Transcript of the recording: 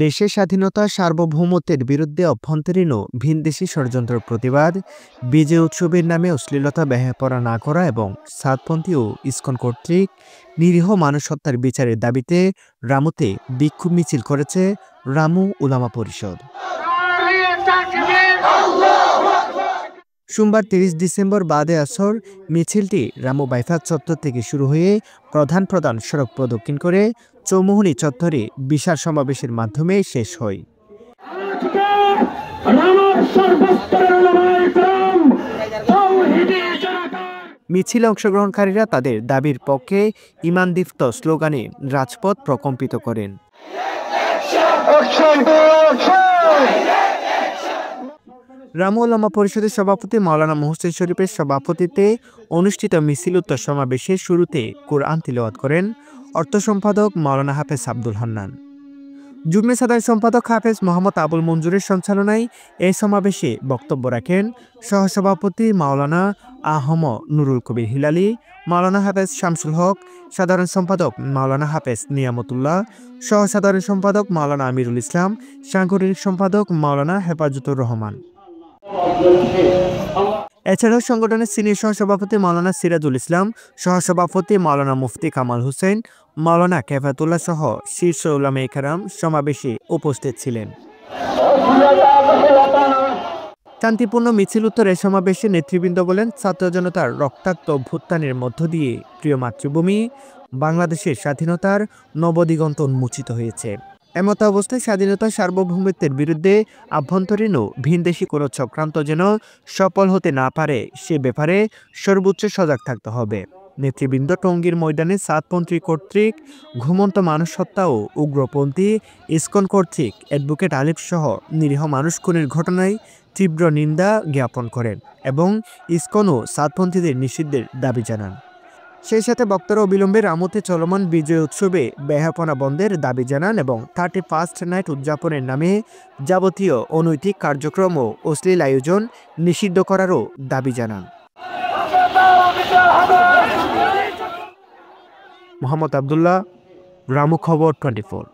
দেশের স্বাধীনতা সার্বভৌমত্বের বিরুদ্ধে অভ্যন্তরীণ ও ভিনদেশি ষড়যন্ত্রের প্রতিবাদ, বিজয় উৎসবের নামে অশ্লীলতা ব্যাপরা না করা এবং সাতপন্থী ও ইসকন কর্তৃক নিরীহ মানুষ হত্যার বিচারের দাবিতে রামুতে বিক্ষোভ মিছিল করেছে রামু উলামা পরিষদ। সোমবার ৩০ ডিসেম্বর বাদে আসর মিছিলটি রামু বাইপাস চত্বর থেকে শুরু হয়ে প্রধান সড়ক প্রদক্ষিণ করে চৌমুহনী চত্বরে বিশাল সমাবেশের মাধ্যমে শেষ হয়। মিছিলে অংশগ্রহণকারীরা তাদের দাবির পক্ষে ঈমানদীপ্ত স্লোগানে রাজপথ প্রকম্পিত করেন। রামু উলামা পরিষদের সভাপতি মাওলানা মুহসিন শরীফের সভাপতিত্বে অনুষ্ঠিত মিছিল উত্তর সমাবেশের শুরুতে কোরআন তিলাওয়াত করেন অর্থ সম্পাদক মাওলানা হাফেজ আব্দুল হান্নান। যুগ্ম সাধারণ সম্পাদক হাফেজ মোহাম্মদ আবুল মঞ্জুরের সঞ্চালনায় এই সমাবেশে বক্তব্য রাখেন সহসভাপতি মাওলানা আহম নুরুল কবির হিলালি, মাওলানা হাফেজ শামসুল হক, সাধারণ সম্পাদক মাওলানা হাফেজ নিয়ামতুল্লাহ, সহ সাধারণ সম্পাদক মাওলানা আমিরুল ইসলাম, সাংগঠনিক সম্পাদক মাওলানা হেফাজতুর রহমান। এছাড়াও সংগঠনের সিনিয়র সহসভাপতি মাওলানা সিরাজুল ইসলাম, সহসভাপতি মাওলানা মুফতি কামাল হোসেন, মাওলানা কেফাতুল্লাহ সহ শীর্ষ উলামায়ে কেরাম সমাবেশে উপস্থিত ছিলেন। শান্তিপূর্ণ মিছিল উত্তর এ সমাবেশে নেতৃবৃন্দ বলেন, ছাত্র জনতার রক্তাক্ত অভ্যুত্থানের মধ্য দিয়ে প্রিয় মাতৃভূমি বাংলাদেশের স্বাধীনতার নবদিগন্ত উন্মোচিত হয়েছে। এমত অবস্থায় স্বাধীনতা সার্বভৌমত্বের বিরুদ্ধে আভ্যন্তরীণ ও ভিনদেশি কোনো চক্রান্ত যেন সফল হতে না পারে সে ব্যাপারে সর্বোচ্চ সজাগ থাকতে হবে। নেতৃবৃন্দ টঙ্গীর ময়দানে সাতপন্থী কর্তৃক ঘুমন্ত মানুষ হত্যা ও উগ্রপন্থী ইসকন কর্তৃক অ্যাডভোকেট আলিফ সহ নিরীহ মানুষ খুনের ঘটনায় তীব্র নিন্দা জ্ঞাপন করেন এবং ইসকন ও সাতপন্থীদের নিষিদ্ধের দাবি জানান। সেই সাথে বক্তারা অবিলম্বে রামুতে চলমান বিজয় উৎসবে বেহাপনা বন্ধের দাবি জানান এবং 31st নাইট উদযাপনের নামে যাবতীয় অনৈতিক কার্যক্রম ও অশ্লীল আয়োজন নিষিদ্ধ করারও দাবি জানান। মোহাম্মদ আবদুল্লাহ, রামু খবর 24।